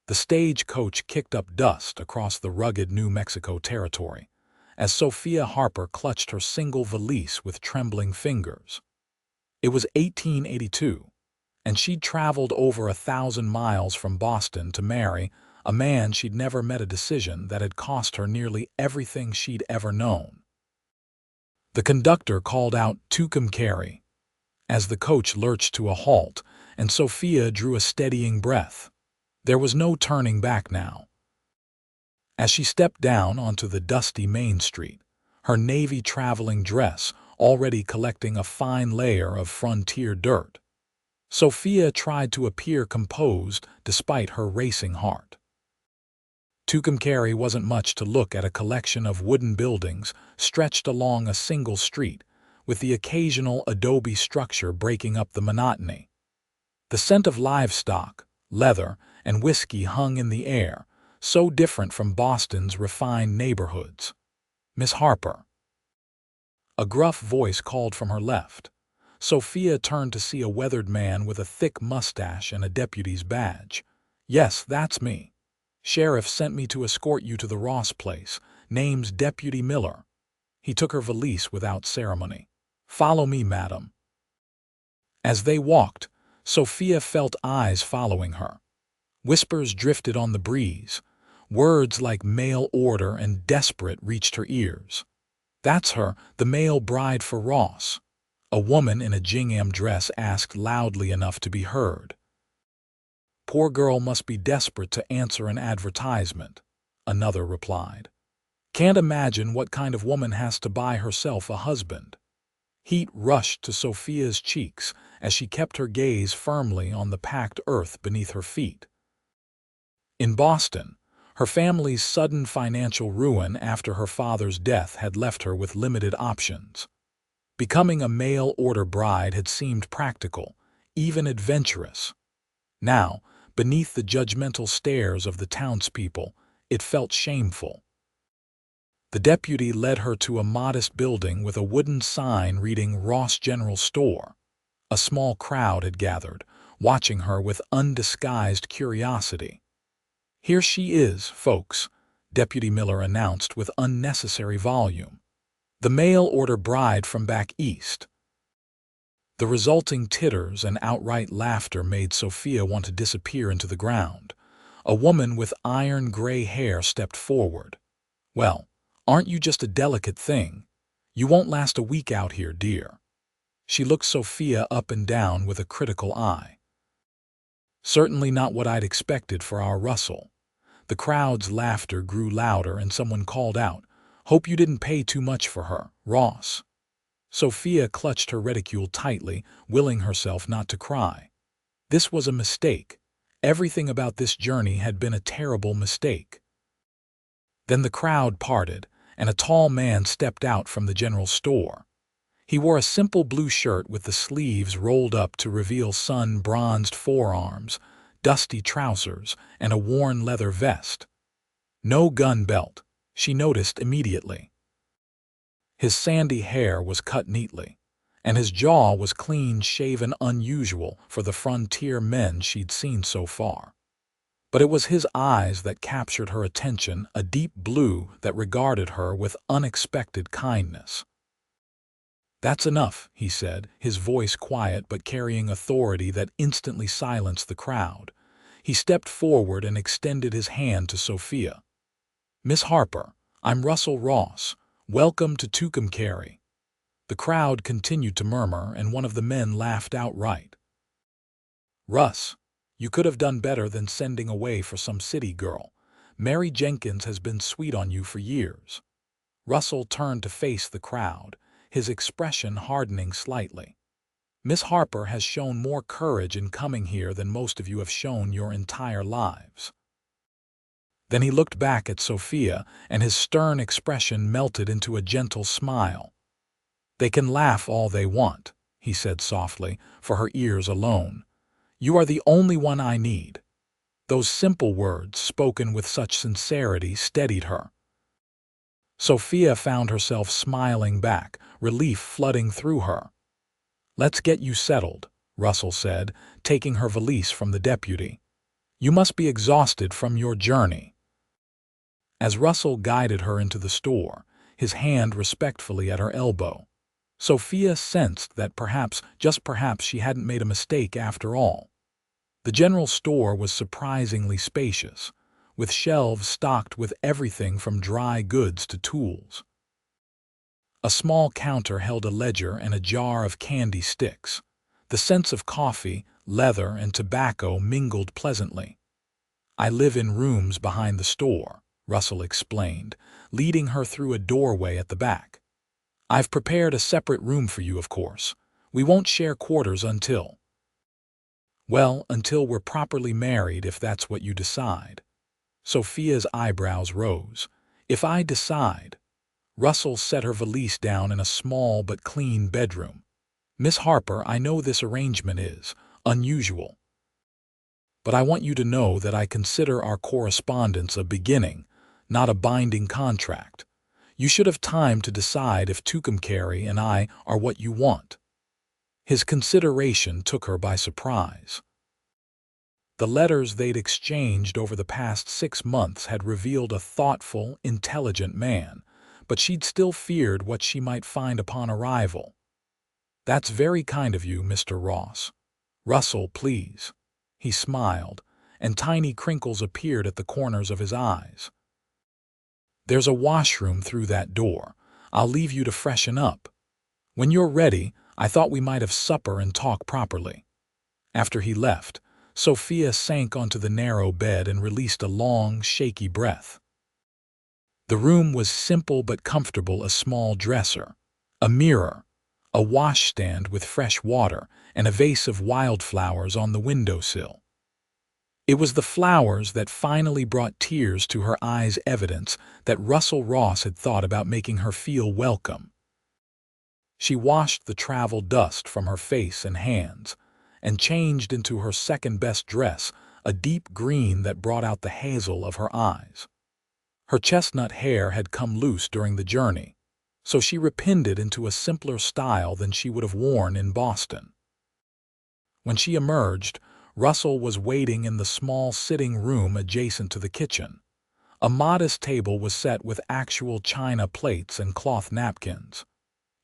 The stagecoach kicked up dust across the rugged New Mexico territory, as Sophia Harper clutched her single valise with trembling fingers. It was 1882, and she'd traveled over 1,000 miles from Boston to marry a man she'd never met, a decision that had cost her nearly everything she'd ever known. The conductor called out "Tucumcari" as the coach lurched to a halt, and Sophia drew a steadying breath. There was no turning back now. As she stepped down onto the dusty Main Street, her navy traveling dress already collecting a fine layer of frontier dirt, Sophia tried to appear composed despite her racing heart. Tucumcari wasn't much to look at, a collection of wooden buildings stretched along a single street, with the occasional adobe structure breaking up the monotony. The scent of livestock, leather, and whiskey hung in the air, so different from Boston's refined neighborhoods. "Miss Harper." A gruff voice called from her left. Sophia turned to see a weathered man with a thick mustache and a deputy's badge. "Yes, that's me. Sheriff sent me to escort you to the Ross place. Name's Deputy Miller." He took her valise without ceremony. "Follow me, madam." As they walked, Sophia felt eyes following her. Whispers drifted on the breeze. Words like mail order and desperate reached her ears. "That's her, the male bride for Ross," a woman in a gingham dress asked loudly enough to be heard. "Poor girl must be desperate to answer an advertisement," another replied. "Can't imagine what kind of woman has to buy herself a husband." Heat rushed to Sophia's cheeks as she kept her gaze firmly on the packed earth beneath her feet. In Boston, her family's sudden financial ruin after her father's death had left her with limited options. Becoming a mail-order bride had seemed practical, even adventurous. Now, beneath the judgmental stares of the townspeople, it felt shameful. The deputy led her to a modest building with a wooden sign reading Ross General Store. A small crowd had gathered, watching her with undisguised curiosity. "Here she is, folks," Deputy Miller announced with unnecessary volume. "The mail-order bride from back east." The resulting titters and outright laughter made Sophia want to disappear into the ground. A woman with iron-gray hair stepped forward. "Well, aren't you just a delicate thing? You won't last a week out here, dear." She looked Sophia up and down with a critical eye. "Certainly not what I'd expected for our Russell." The crowd's laughter grew louder and someone called out, "Hope you didn't pay too much for her, Ross." Sophia clutched her reticule tightly, willing herself not to cry. This was a mistake. Everything about this journey had been a terrible mistake. Then the crowd parted, and a tall man stepped out from the general store. He wore a simple blue shirt with the sleeves rolled up to reveal sun-bronzed forearms, dusty trousers, and a worn leather vest. No gun belt, she noticed immediately. His sandy hair was cut neatly, and his jaw was clean-shaven, unusual for the frontier men she'd seen so far. But it was his eyes that captured her attention, a deep blue that regarded her with unexpected kindness. "That's enough," he said, his voice quiet but carrying authority that instantly silenced the crowd. He stepped forward and extended his hand to Sophia. "Miss Harper, I'm Russell Ross. Welcome to Tucumcari." The crowd continued to murmur, and one of the men laughed outright. "Russ, you could have done better than sending away for some city girl. Mary Jenkins has been sweet on you for years." Russell turned to face the crowd, his expression hardening slightly. "Miss Harper has shown more courage in coming here than most of you have shown your entire lives." Then he looked back at Sophia, and his stern expression melted into a gentle smile. "They can laugh all they want," he said softly, for her ears alone. "You are the only one I need." Those simple words, spoken with such sincerity, steadied her. Sophia found herself smiling back, relief flooding through her. "Let's get you settled," Russell said, taking her valise from the deputy. You must be exhausted from your journey." As Russell guided her into the store, his hand respectfully at her elbow, Sophia sensed that perhaps, just perhaps, she hadn't made a mistake after all. The general store was surprisingly spacious, with shelves stocked with everything from dry goods to tools. A small counter held a ledger and a jar of candy sticks. The scents of coffee, leather, and tobacco mingled pleasantly. "I live in rooms behind the store," Russell explained, leading her through a doorway at the back. "I've prepared a separate room for you, of course. We won't share quarters until— well, until we're properly married, if that's what you decide." Sophia's eyebrows rose. "If I decide—" Russell set her valise down in a small but clean bedroom. "Miss Harper, I know this arrangement is unusual, but I want you to know that I consider our correspondence a beginning, not a binding contract. You should have time to decide if Tucumcari and I are what you want." His consideration took her by surprise. The letters they'd exchanged over the past 6 months had revealed a thoughtful, intelligent man, but she'd still feared what she might find upon arrival. "That's very kind of you, Mr. Ross." "Russell, please." He smiled, and tiny crinkles appeared at the corners of his eyes. "There's a washroom through that door. I'll leave you to freshen up. When you're ready, I thought we might have supper and talk properly." After he left, Sophia sank onto the narrow bed and released a long, shaky breath. The room was simple but comfortable: a small dresser, a mirror, a washstand with fresh water, and a vase of wildflowers on the windowsill. It was the flowers that finally brought tears to her eyes, evidence that Russell Ross had thought about making her feel welcome. She washed the travel dust from her face and hands, and changed into her second-best dress, a deep green that brought out the hazel of her eyes. Her chestnut hair had come loose during the journey, so she repinned it into a simpler style than she would have worn in Boston. When she emerged, Russell was waiting in the small sitting room adjacent to the kitchen. A modest table was set with actual china plates and cloth napkins.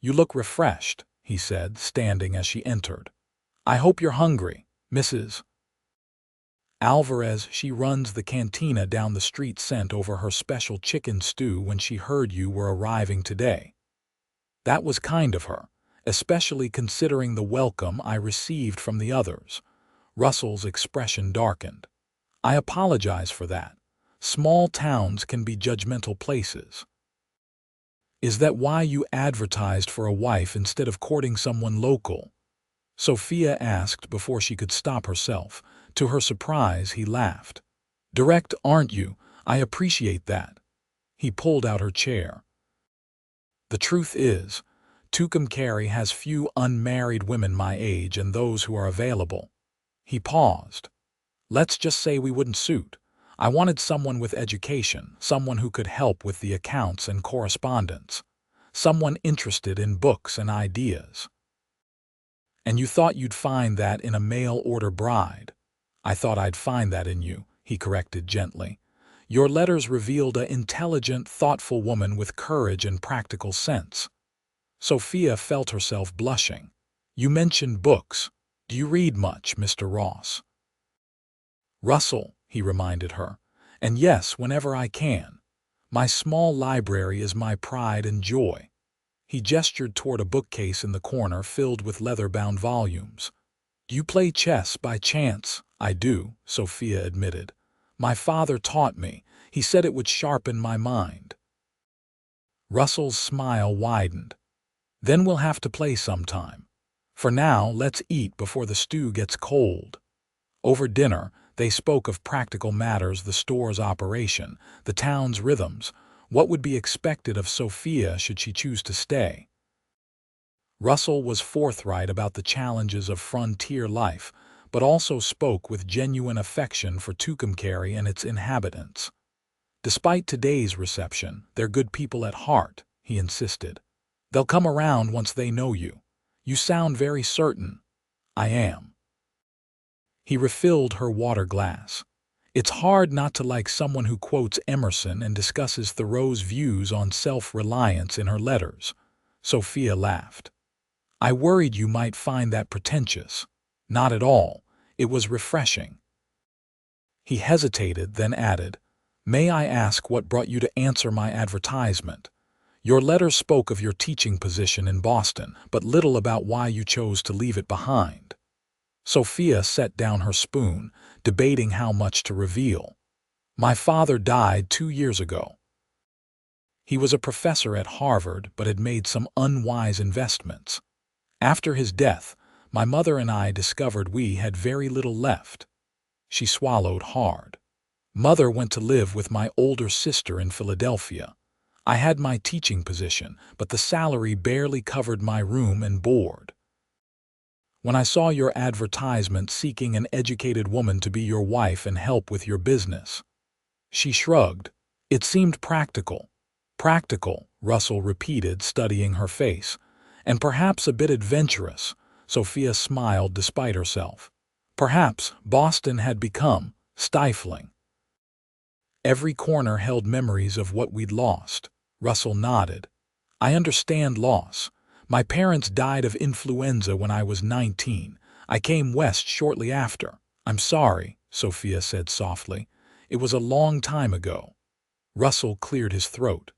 "You look refreshed," he said, standing as she entered. "I hope you're hungry, Mrs. Alvarez. She runs the cantina down the street, sent over her special chicken stew when she heard you were arriving today." That was kind of her, especially considering the welcome I received from the others. Russell's expression darkened. "I apologize for that. Small towns can be judgmental places." "Is that why you advertised for a wife instead of courting someone local?" Sophia asked before she could stop herself. To her surprise, he laughed. "Direct, aren't you? I appreciate that." He pulled out her chair. "The truth is, Tucumcari has few unmarried women my age and those who are available." He paused. "Let's just say we wouldn't suit. I wanted someone with education, someone who could help with the accounts and correspondence, someone interested in books and ideas." "And you thought you'd find that in a mail-order bride?" "I thought I'd find that in you," he corrected gently. "Your letters revealed an intelligent, thoughtful woman with courage and practical sense." Sophia felt herself blushing. "You mentioned books. Do you read much, Mr. Ross?" "Russell," he reminded her. "And yes, whenever I can. My small library is my pride and joy." He gestured toward a bookcase in the corner filled with leather-bound volumes. "Do you play chess by chance?" "I do," Sophia admitted. "My father taught me. He said it would sharpen my mind." Russell's smile widened. "Then we'll have to play sometime. For now, let's eat before the stew gets cold." Over dinner, they spoke of practical matters: the store's operation, the town's rhythms, what would be expected of Sophia should she choose to stay. Russell was forthright about the challenges of frontier life, but also spoke with genuine affection for Tucumcari and its inhabitants. "Despite today's reception, they're good people at heart," he insisted. "They'll come around once they know you. You sound very certain." "I am." He refilled her water glass. It's hard not to like someone who quotes Emerson and discusses Thoreau's views on self-reliance in her letters. Sophia laughed. I worried you might find that pretentious. Not at all. It was refreshing. He hesitated, then added, May I ask what brought you to answer my advertisement? Your letter spoke of your teaching position in Boston, but little about why you chose to leave it behind. Sophia set down her spoon, debating how much to reveal. My father died 2 years ago. He was a professor at Harvard, but had made some unwise investments. After his death, my mother and I discovered we had very little left. She swallowed hard. Mother went to live with my older sister in Philadelphia. I had my teaching position, but the salary barely covered my room and board. When I saw your advertisement seeking an educated woman to be your wife and help with your business. She shrugged. It seemed practical. Practical, Russell repeated, studying her face. And perhaps a bit adventurous. Sophia smiled despite herself. Perhaps Boston had become stifling. Every corner held memories of what we'd lost. Russell nodded. I understand loss. My parents died of influenza when I was 19. I came west shortly after. I'm sorry, Sophia said softly. It was a long time ago. Russell cleared his throat.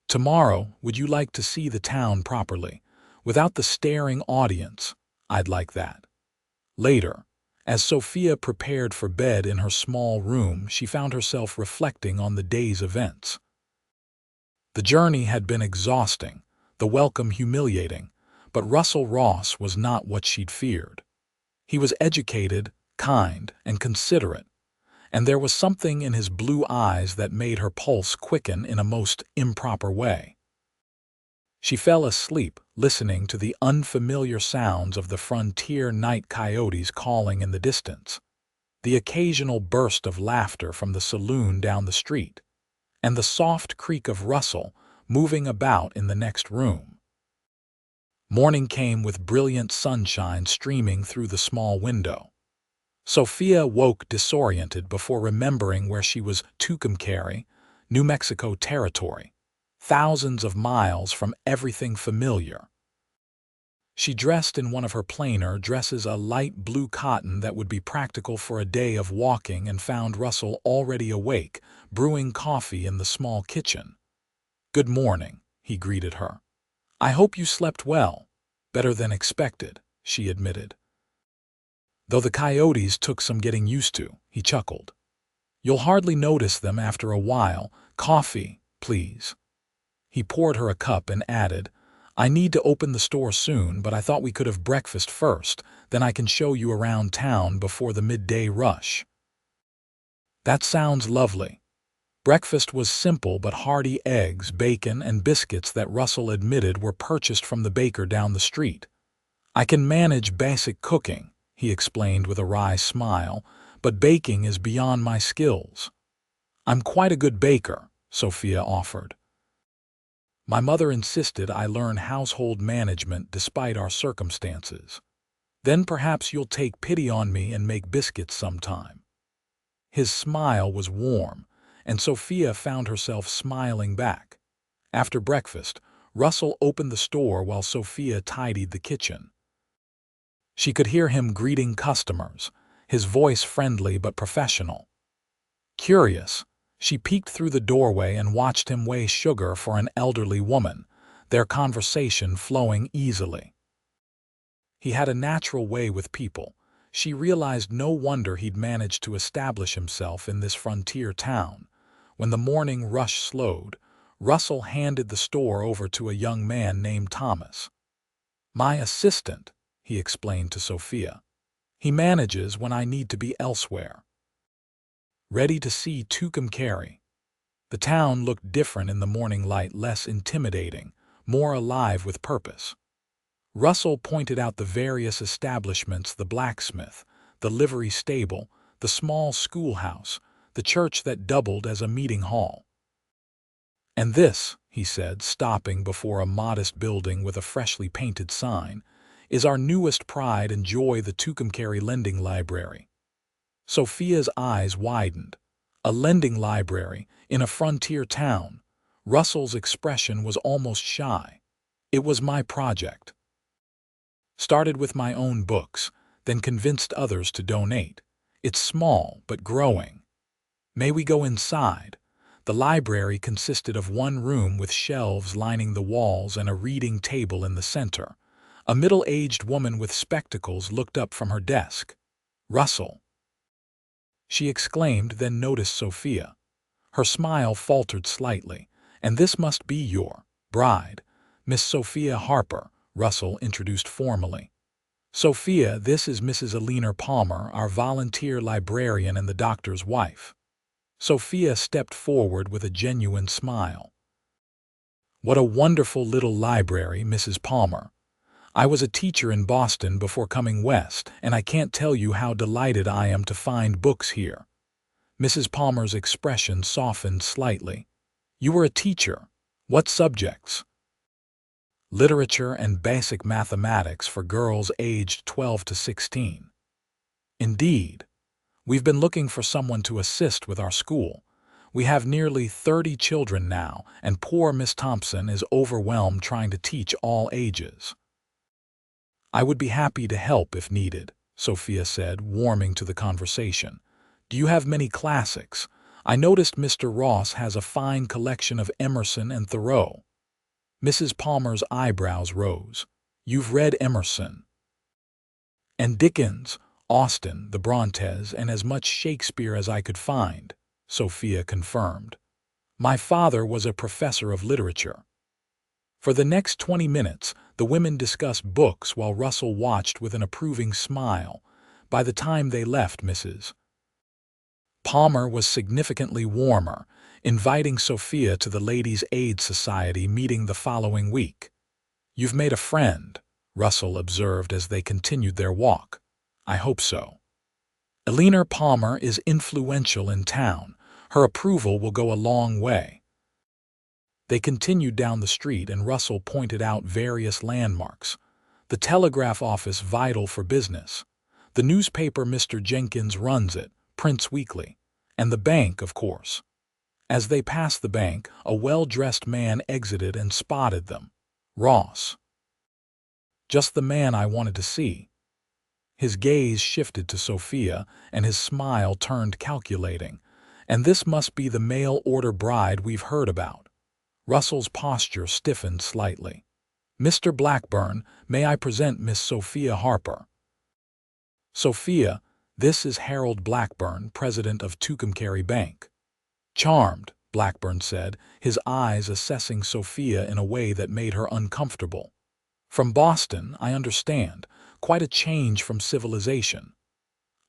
Tomorrow, would you like to see the town properly? Without the staring audience? I'd like that. Later, as Sophia prepared for bed in her small room, she found herself reflecting on the day's events. The journey had been exhausting, the welcome humiliating, but Russell Ross was not what she'd feared. He was educated, kind, and considerate, and there was something in his blue eyes that made her pulse quicken in a most improper way. She fell asleep, listening to the unfamiliar sounds of the frontier night coyotes calling in the distance, the occasional burst of laughter from the saloon down the street, and the soft creak of Russell moving about in the next room. Morning came with brilliant sunshine streaming through the small window. Sophia woke disoriented before remembering where she was. Tucumcari, New Mexico territory, thousands of miles from everything familiar. She dressed in one of her plainer dresses, a light blue cotton that would be practical for a day of walking, and found Russell already awake, brewing coffee in the small kitchen. Good morning, he greeted her. I hope you slept well. Better than expected, she admitted. Though the coyotes took some getting used to, he chuckled. You'll hardly notice them after a while. Coffee, please. He poured her a cup and added, I need to open the store soon, but I thought we could have breakfast first, then I can show you around town before the midday rush. That sounds lovely. Breakfast was simple but hearty: eggs, bacon, and biscuits that Russell admitted were purchased from the baker down the street. I can manage basic cooking, he explained with a wry smile, but baking is beyond my skills. I'm quite a good baker, Sophia offered. My mother insisted I learn household management despite our circumstances. Then perhaps you'll take pity on me and make biscuits sometime. His smile was warm, and Sophia found herself smiling back. After breakfast, Russell opened the store while Sophia tidied the kitchen. She could hear him greeting customers, his voice friendly but professional. Curious, she peeked through the doorway and watched him weigh sugar for an elderly woman, their conversation flowing easily. He had a natural way with people. She realized no wonder he'd managed to establish himself in this frontier town. When the morning rush slowed, Russell handed the store over to a young man named Thomas. My assistant, he explained to Sophia. He manages when I need to be elsewhere. Ready to see Tucumcari. The town looked different in the morning light, less intimidating, more alive with purpose. Russell pointed out the various establishments: the blacksmith, the livery stable, the small schoolhouse, the church that doubled as a meeting hall. And this, he said, stopping before a modest building with a freshly painted sign, is our newest pride and joy, the Tucumcari Lending Library. Sophia's eyes widened. A lending library in a frontier town. Russell's expression was almost shy. It was my project. Started with my own books, then convinced others to donate. It's small, but growing. May we go inside? The library consisted of one room with shelves lining the walls and a reading table in the center. A middle-aged woman with spectacles looked up from her desk. "Russell," she exclaimed, then noticed Sophia. Her smile faltered slightly. "And this must be your bride, Miss Sophia Harper," Russell introduced formally. "Sophia, this is Mrs. Eleanor Palmer, our volunteer librarian and the doctor's wife." Sophia stepped forward with a genuine smile. "What a wonderful little library, Mrs. Palmer. I was a teacher in Boston before coming west, and I can't tell you how delighted I am to find books here." Mrs. Palmer's expression softened slightly. "You were a teacher. What subjects?" "Literature and basic mathematics for girls aged 12 to 16. "Indeed. We've been looking for someone to assist with our school. We have nearly 30 children now, and poor Miss Thompson is overwhelmed trying to teach all ages." "I would be happy to help if needed," Sophia said, warming to the conversation. "Do you have many classics? I noticed Mr. Ross has a fine collection of Emerson and Thoreau." Mrs. Palmer's eyebrows rose. "You've read Emerson?" "And Dickens, Austen, the Brontes, and as much Shakespeare as I could find," Sophia confirmed. "My father was a professor of literature." For the next 20 minutes, the women discussed books while Russell watched with an approving smile. By the time they left, Mrs. Palmer was significantly warmer, inviting Sophia to the Ladies' Aid Society meeting the following week. "You've made a friend," Russell observed as they continued their walk. "I hope so. Eleanor Palmer is influential in town. Her approval will go a long way." They continued down the street and Russell pointed out various landmarks. The telegraph office vital for business. The newspaper Mr. Jenkins runs it, prints weekly. And the bank, of course. As they passed the bank, a well-dressed man exited and spotted them. "Ross. Just the man I wanted to see." His gaze shifted to Sophia, and his smile turned calculating. "And this must be the mail-order bride we've heard about." Russell's posture stiffened slightly. "Mr. Blackburn, may I present Miss Sophia Harper?" "Sophia, this is Harold Blackburn, president of Tucumcari Bank." "Charmed," Blackburn said, his eyes assessing Sophia in a way that made her uncomfortable. "From Boston, I understand. Quite a change from civilization."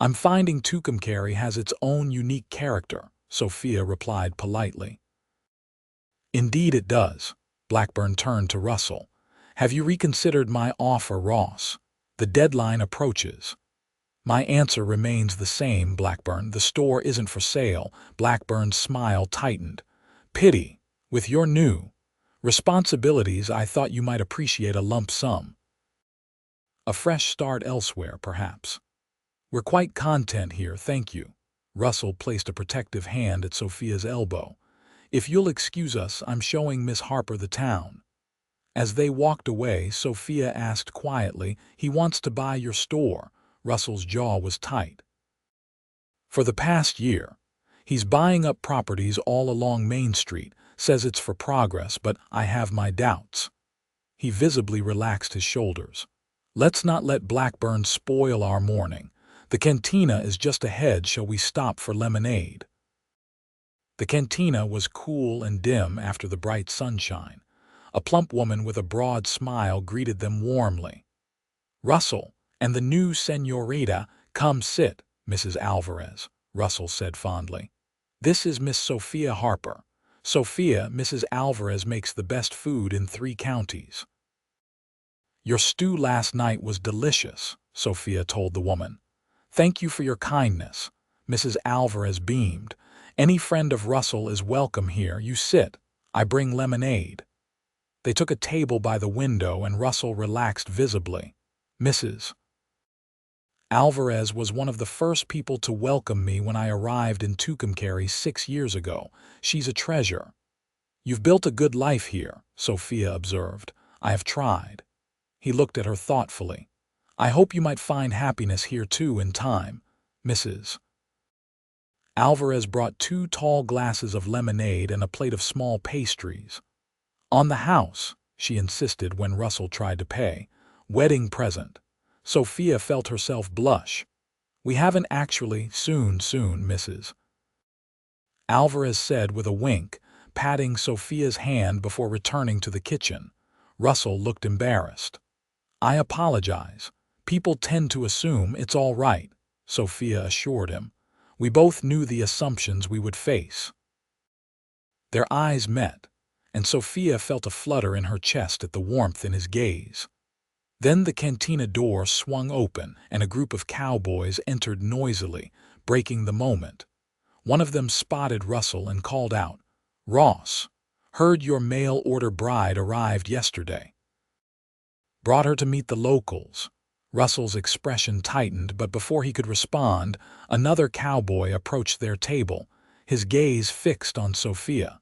"I'm finding Tucumcari has its own unique character," Sophia replied politely. "Indeed it does." Blackburn turned to Russell. "Have you reconsidered my offer, Ross? The deadline approaches." "My answer remains the same, Blackburn. The store isn't for sale." Blackburn's smile tightened. "Pity. With your new responsibilities, I thought you might appreciate a lump sum. A fresh start elsewhere, perhaps." "We're quite content here, thank you." Russell placed a protective hand at Sophia's elbow. "If you'll excuse us, I'm showing Miss Harper the town." As they walked away, Sophia asked quietly, "He wants to buy your store?" Russell's jaw was tight. "For the past year. He's buying up properties all along Main Street, says it's for progress, but I have my doubts." He visibly relaxed his shoulders. "Let's not let Blackburn spoil our morning. The cantina is just ahead. Shall we stop for lemonade?" The cantina was cool and dim after the bright sunshine. A plump woman with a broad smile greeted them warmly. "Russell and the new señorita, come sit, Mrs. Alvarez," Russell said fondly. "This is Miss Sophia Harper. Sophia, Mrs. Alvarez makes the best food in 3 counties." "Your stew last night was delicious," Sophia told the woman. "Thank you for your kindness." Mrs. Alvarez beamed. "Any friend of Russell is welcome here. You sit. I bring lemonade." They took a table by the window and Russell relaxed visibly. "Mrs. Alvarez was one of the first people to welcome me when I arrived in Tucumcari 6 years ago. She's a treasure. You've built a good life here, Sophia observed. I have tried. He looked at her thoughtfully. I hope you might find happiness here too in time, Mrs. Alvarez brought 2 tall glasses of lemonade and a plate of small pastries. On the house, she insisted when Russell tried to pay. Wedding present. Sophia felt herself blush. We haven't actually. Soon, Mrs. Alvarez said with a wink, patting Sophia's hand before returning to the kitchen. Russell looked embarrassed. I apologize. People tend to assume it's all right, Sophia assured him. We both knew the assumptions we would face. Their eyes met, and Sophia felt a flutter in her chest at the warmth in his gaze. Then the cantina door swung open and a group of cowboys entered noisily, breaking the moment. One of them spotted Russell and called out, Ross, heard your mail-order bride arrived yesterday. Brought her to meet the locals. Russell's expression tightened, but before he could respond, another cowboy approached their table, his gaze fixed on Sophia.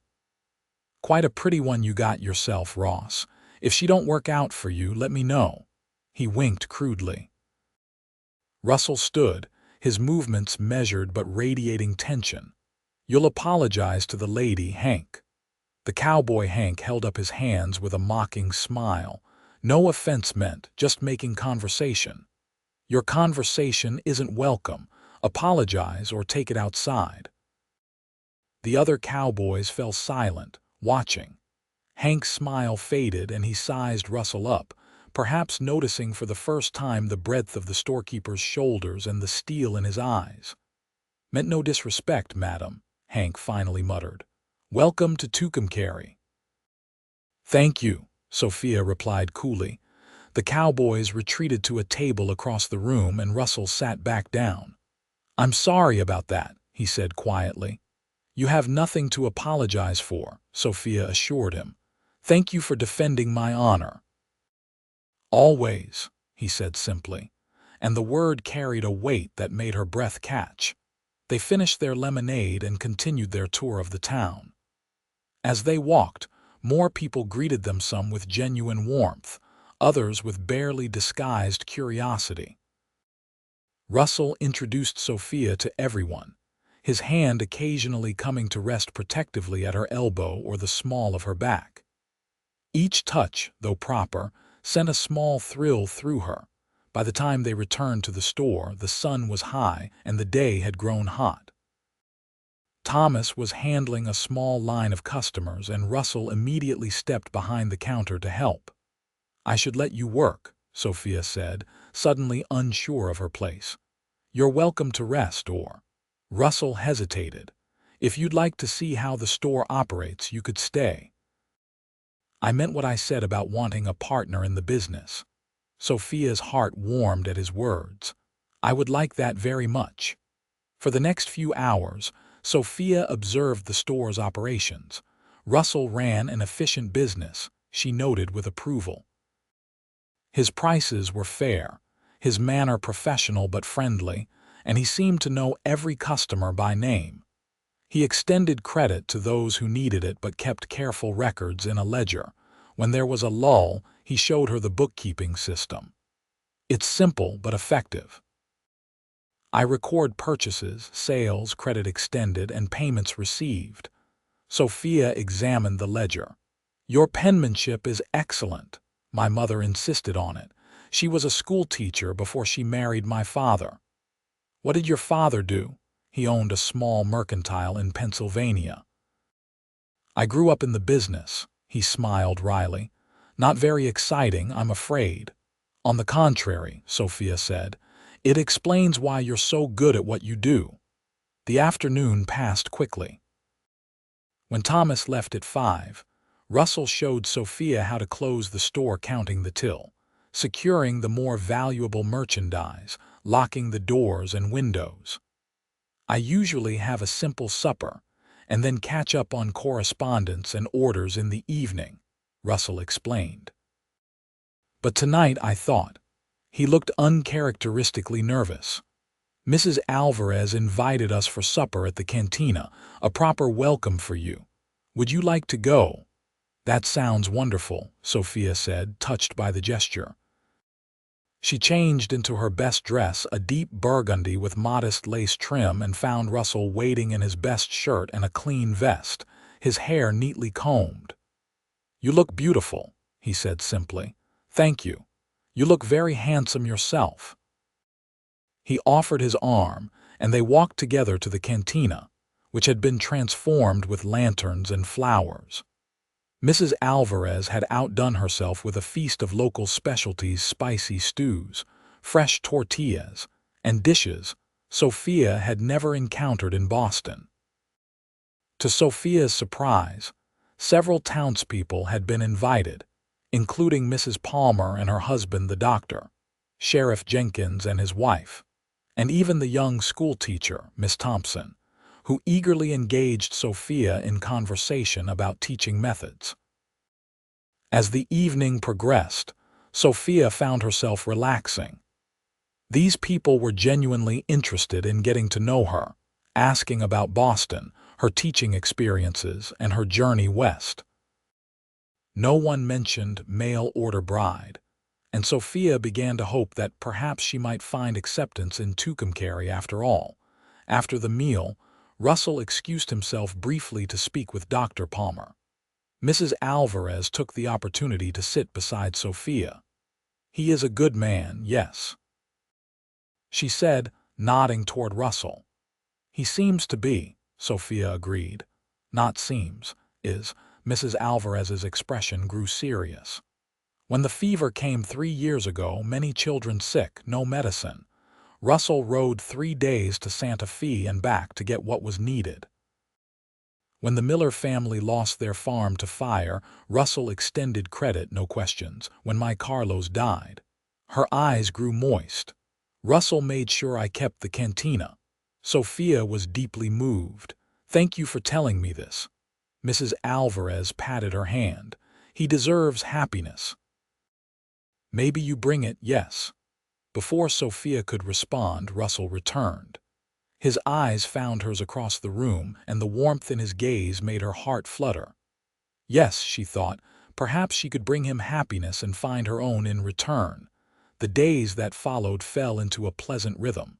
Quite a pretty one you got yourself, Ross. If she don't work out for you, let me know. He winked crudely. Russell stood, his movements measured but radiating tension. You'll apologize to the lady, Hank. The cowboy Hank held up his hands with a mocking smile. No offense meant, just making conversation. Your conversation isn't welcome. Apologize or take it outside. The other cowboys fell silent, watching. Hank's smile faded and he sized Russell up, perhaps noticing for the first time the breadth of the storekeeper's shoulders and the steel in his eyes. Meant no disrespect, madam, Hank finally muttered. Welcome to Tucumcari. Thank you, Sophia replied coolly. The cowboys retreated to a table across the room and Russell sat back down. I'm sorry about that, he said quietly. You have nothing to apologize for, Sophia assured him. Thank you for defending my honor. Always, he said simply, and the word carried a weight that made her breath catch. They finished their lemonade and continued their tour of the town. As they walked, more people greeted them, some with genuine warmth, others with barely disguised curiosity. Russell introduced Sophia to everyone, his hand occasionally coming to rest protectively at her elbow or the small of her back. Each touch, though proper, sent a small thrill through her. By the time they returned to the store, the sun was high and the day had grown hot. Thomas was handling a small line of customers and Russell immediately stepped behind the counter to help. I should let you work, Sophia said, suddenly unsure of her place. You're welcome to rest or... Russell hesitated. If you'd like to see how the store operates, you could stay. I meant what I said about wanting a partner in the business. Sophia's heart warmed at his words. I would like that very much. For the next few hours, Sophia observed the store's operations. Russell ran an efficient business, she noted with approval. His prices were fair, his manner professional but friendly, and he seemed to know every customer by name. He extended credit to those who needed it but kept careful records in a ledger. When there was a lull, he showed her the bookkeeping system. It's simple but effective. I record purchases, sales, credit extended, and payments received. Sophia examined the ledger. Your penmanship is excellent. My mother insisted on it. She was a school teacher before she married my father. What did your father do? He owned a small mercantile in Pennsylvania. I grew up in the business, he smiled wryly. Not very exciting, I'm afraid. On the contrary, Sophia said, it explains why you're so good at what you do. The afternoon passed quickly. When Thomas left at 5, Russell showed Sophia how to close the store, counting the till, securing the more valuable merchandise, locking the doors and windows. I usually have a simple supper, and then catch up on correspondence and orders in the evening, Russell explained. But tonight I thought, He looked uncharacteristically nervous. "Mrs. Alvarez invited us for supper at the cantina, a proper welcome for you. Would you like to go?" "That sounds wonderful," Sophia said, touched by the gesture. She changed into her best dress, a deep burgundy with modest lace trim, and found Russell waiting in his best shirt and a clean vest, his hair neatly combed. "You look beautiful," he said simply. "Thank you. You look very handsome yourself." He offered his arm, and they walked together to the cantina, which had been transformed with lanterns and flowers. Mrs. Alvarez had outdone herself with a feast of local specialties, spicy stews, fresh tortillas, and dishes Sophia had never encountered in Boston. To Sophia's surprise, several townspeople had been invited, including Mrs. Palmer and her husband the doctor, Sheriff Jenkins and his wife, and even the young schoolteacher, Miss Thompson, who eagerly engaged Sophia in conversation about teaching methods. As the evening progressed, Sophia found herself relaxing. These people were genuinely interested in getting to know her, asking about Boston, her teaching experiences, and her journey west. No one mentioned mail-order bride, and Sophia began to hope that perhaps she might find acceptance in Tucumcari after all. After the meal, Russell excused himself briefly to speak with Dr. Palmer. Mrs. Alvarez took the opportunity to sit beside Sophia. "He is a good man, yes," she said, nodding toward Russell. "He seems to be," Sophia agreed. "Not seems, is." Mrs. Alvarez's expression grew serious. "When the fever came 3 years ago, many children sick, no medicine. Russell rode 3 days to Santa Fe and back to get what was needed. When the Miller family lost their farm to fire, Russell extended credit, no questions. When my Carlos died." Her eyes grew moist. "Russell made sure I kept the cantina." Sophia was deeply moved. "Thank you for telling me this." Mrs. Alvarez patted her hand. "He deserves happiness." "Maybe you bring it, yes." Before Sophia could respond, Russell returned. His eyes found hers across the room, and the warmth in his gaze made her heart flutter. Yes, she thought, perhaps she could bring him happiness and find her own in return. The days that followed fell into a pleasant rhythm.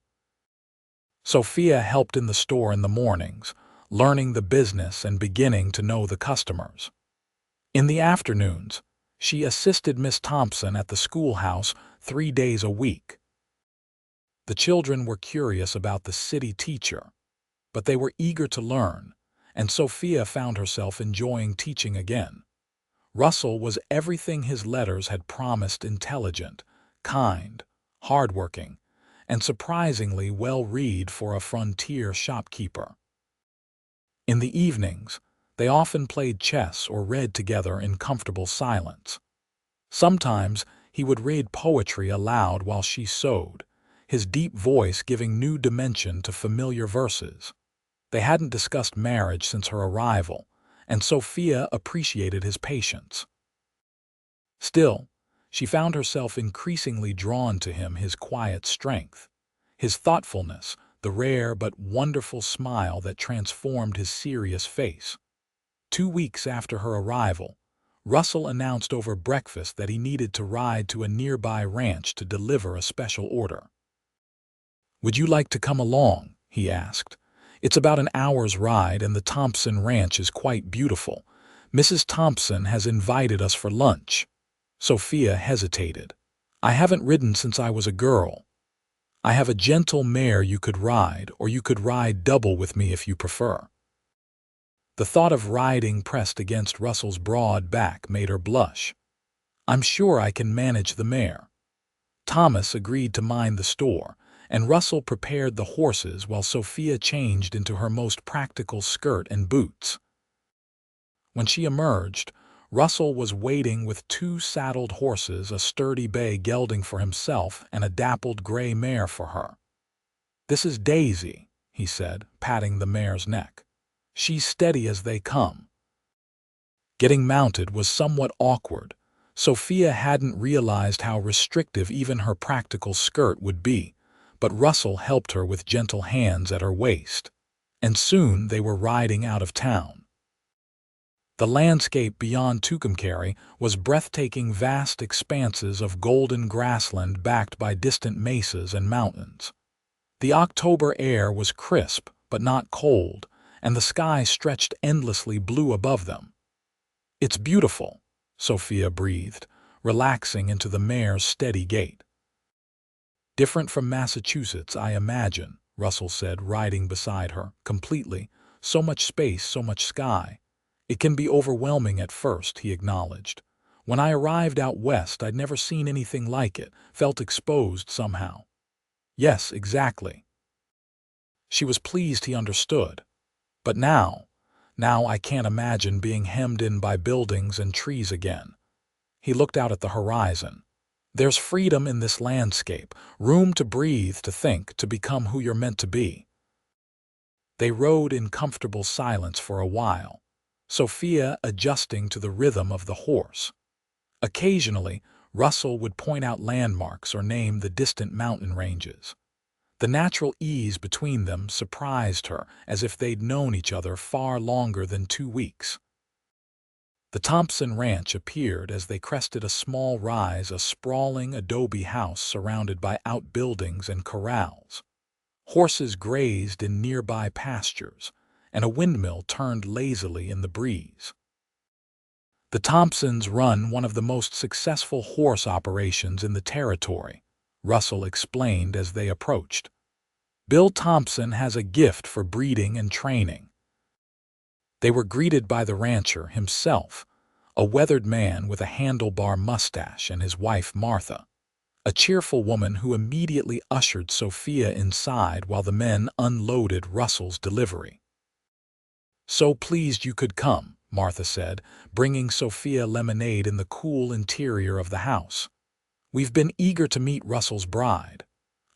Sophia helped in the store in the mornings, learning the business and beginning to know the customers. In the afternoons, she assisted Miss Thompson at the schoolhouse 3 days a week. The children were curious about the city teacher, but they were eager to learn, and Sophia found herself enjoying teaching again. Russell was everything his letters had promised: intelligent, kind, hardworking, and surprisingly well-read for a frontier shopkeeper. In the evenings, they often played chess or read together in comfortable silence. Sometimes he would read poetry aloud while she sewed, his deep voice giving new dimension to familiar verses. They hadn't discussed marriage since her arrival, and Sophia appreciated his patience. Still, she found herself increasingly drawn to him, his quiet strength, his thoughtfulness, the rare but wonderful smile that transformed his serious face. 2 weeks after her arrival, Russell announced over breakfast that he needed to ride to a nearby ranch to deliver a special order. "Would you like to come along?" he asked. "It's about an hour's ride, and the Thompson Ranch is quite beautiful. Mrs. Thompson has invited us for lunch." Sophia hesitated. "I haven't ridden since I was a girl. I have a gentle mare you could ride, or you could ride double with me if you prefer." The thought of riding pressed against Russell's broad back made her blush. "I'm sure I can manage the mare." Thomas agreed to mind the store, and Russell prepared the horses while Sophia changed into her most practical skirt and boots. When she emerged, Russell was waiting with 2 saddled horses, a sturdy bay gelding for himself and a dappled gray mare for her. "This is Daisy," he said, patting the mare's neck. "She's steady as they come." Getting mounted was somewhat awkward. Sophia hadn't realized how restrictive even her practical skirt would be, but Russell helped her with gentle hands at her waist, and soon they were riding out of town. The landscape beyond Tucumcari was breathtaking, vast expanses of golden grassland backed by distant mesas and mountains. The October air was crisp but not cold, and the sky stretched endlessly blue above them. "It's beautiful," Sophia breathed, relaxing into the mare's steady gait. "Different from Massachusetts, I imagine," Russell said, riding beside her. "Completely. So much space, so much sky. It can be overwhelming at first," he acknowledged. "When I arrived out west, I'd never seen anything like it, felt exposed somehow." "Yes, exactly." She was pleased he understood. "But now I can't imagine being hemmed in by buildings and trees again." He looked out at the horizon. "There's freedom in this landscape, room to breathe, to think, to become who you're meant to be." They rode in comfortable silence for a while, Sophia adjusting to the rhythm of the horse. Occasionally, Russell would point out landmarks or name the distant mountain ranges. The natural ease between them surprised her, as if they'd known each other far longer than 2 weeks. The Thompson Ranch appeared as they crested a small rise, a sprawling adobe house surrounded by outbuildings and corrals. Horses grazed in nearby pastures, and a windmill turned lazily in the breeze. The Thompsons run one of the most successful horse operations in the territory, Russell explained as they approached. "Bill Thompson has a gift for breeding and training." They were greeted by the rancher himself, a weathered man with a handlebar mustache, and his wife Martha, a cheerful woman who immediately ushered Sophia inside while the men unloaded Russell's delivery. "So pleased you could come," Martha said, bringing Sophia lemonade in the cool interior of the house. "We've been eager to meet Russell's bride."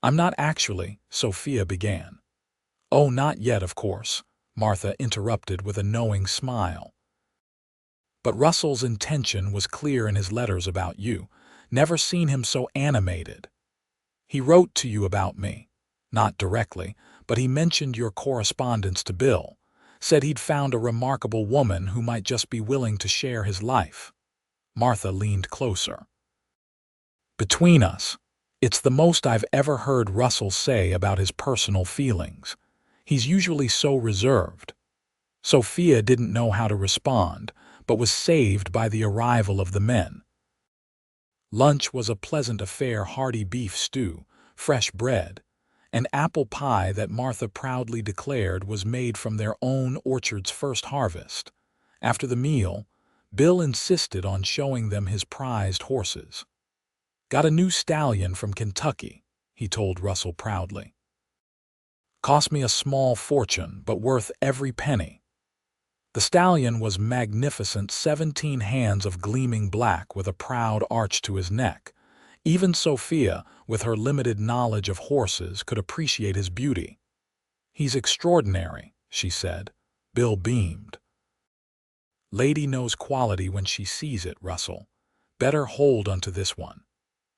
"I'm not actually," Sophia began. "Oh, not yet, of course," Martha interrupted with a knowing smile. "But Russell's intention was clear in his letters about you. Never seen him so animated. He wrote to you about me. Not directly, but he mentioned your correspondence to Bill. Said he'd found a remarkable woman who might just be willing to share his life." Martha leaned closer. "Between us, it's the most I've ever heard Russell say about his personal feelings. He's usually so reserved." Sophia didn't know how to respond, but was saved by the arrival of the men. Lunch was a pleasant affair: hearty beef stew, fresh bread, and apple pie that Martha proudly declared was made from their own orchard's first harvest. After the meal, Bill insisted on showing them his prized horses. "Got a new stallion from Kentucky," he told Russell proudly. "Cost me a small fortune, but worth every penny." The stallion was magnificent, 17 hands of gleaming black with a proud arch to his neck. Even Sophia, with her limited knowledge of horses, could appreciate his beauty. "He's extraordinary," she said. Bill beamed. "Lady knows quality when she sees it, Russell. Better hold onto this one."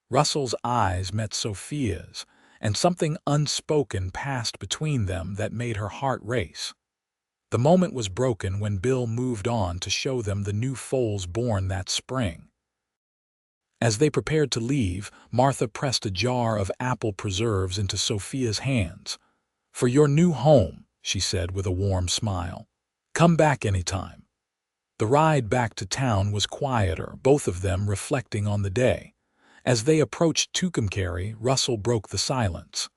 Russell's eyes met Sophia's, and something unspoken passed between them that made her heart race. The moment was broken when Bill moved on to show them the new foals born that spring. As they prepared to leave, Martha pressed a jar of apple preserves into Sophia's hands. "For your new home," she said with a warm smile. "Come back anytime." The ride back to town was quieter, both of them reflecting on the day. As they approached Tucumcari, Russell broke the silence.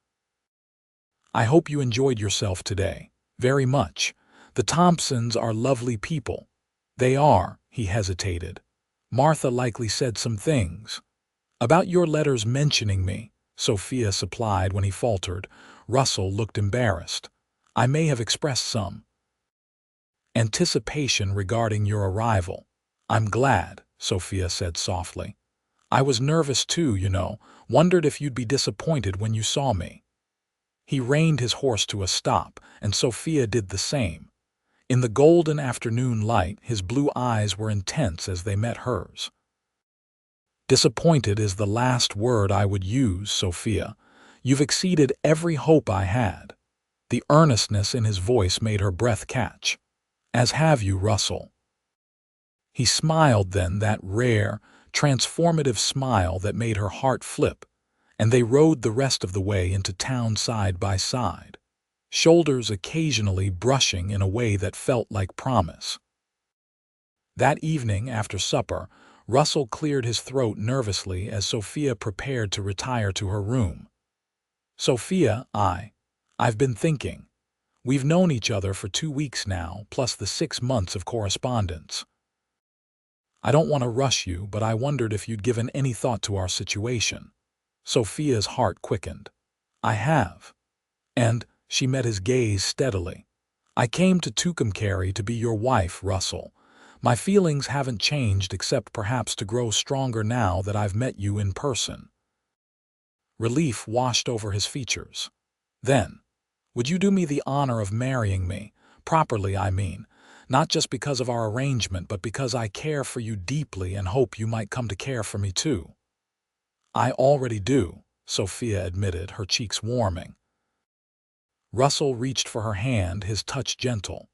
"I hope you enjoyed yourself today. Very much. The Thompsons are lovely people." "They are," he hesitated. "Martha likely said some things." "About your letters mentioning me," Sophia supplied when he faltered. Russell looked embarrassed. "I may have expressed some anticipation regarding your arrival." "I'm glad," Sophia said softly. "I was nervous too, you know. Wondered if you'd be disappointed when you saw me." He reined his horse to a stop, and Sophia did the same. In the golden afternoon light, his blue eyes were intense as they met hers. Disappointed is the last word I would use, Sophia. You've exceeded every hope I had. The earnestness in his voice made her breath catch. As have you, Russell. He smiled then, that rare, transformative smile that made her heart flip, and they rode the rest of the way into town side by side, shoulders occasionally brushing in a way that felt like promise. That evening, after supper, Russell cleared his throat nervously as Sophia prepared to retire to her room. Sophia, I've been thinking. We've known each other for 2 weeks now, plus the 6 months of correspondence. I don't want to rush you, but I wondered if you'd given any thought to our situation. Sophia's heart quickened. I have. And she met his gaze steadily. I came to Tucumcari to be your wife, Russell. My feelings haven't changed except perhaps to grow stronger now that I've met you in person. Relief washed over his features. Then, would you do me the honor of marrying me? Properly, I mean. Not just because of our arrangement, but because I care for you deeply and hope you might come to care for me too. I already do, Sophia admitted, her cheeks warming. Russell reached for her hand, his touch gentle.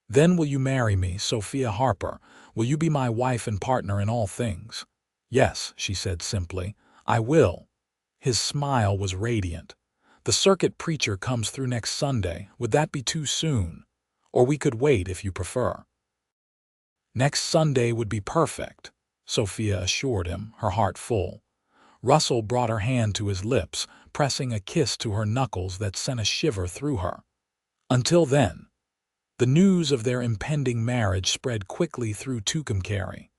Then will you marry me, Sophia Harper? Will you be my wife and partner in all things? Yes, she said simply, I will. His smile was radiant. The circuit preacher comes through next Sunday. Would that be too soon? Or we could wait if you prefer. Next Sunday would be perfect, Sophia assured him, her heart full. Russell brought her hand to his lips, pressing a kiss to her knuckles that sent a shiver through her. Until then, the news of their impending marriage spread quickly through Tucumcari.